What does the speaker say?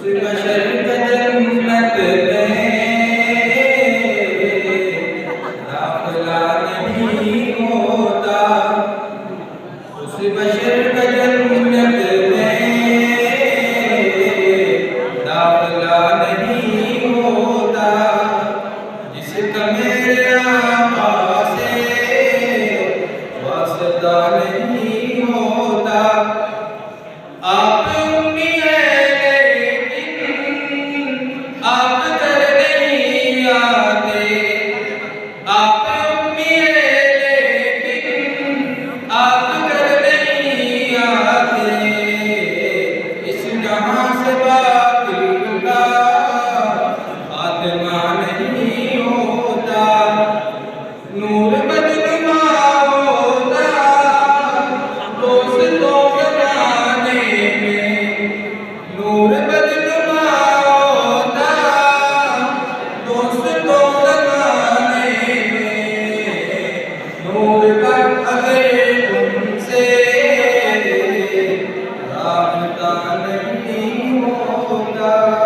बशर का जन्नत में दाखिला नहीं होता, उस बशर का जन्नत में दाखिला नहीं होता जिसका मेरे आका से वास्ता नहीं होता। आप नहीं होता।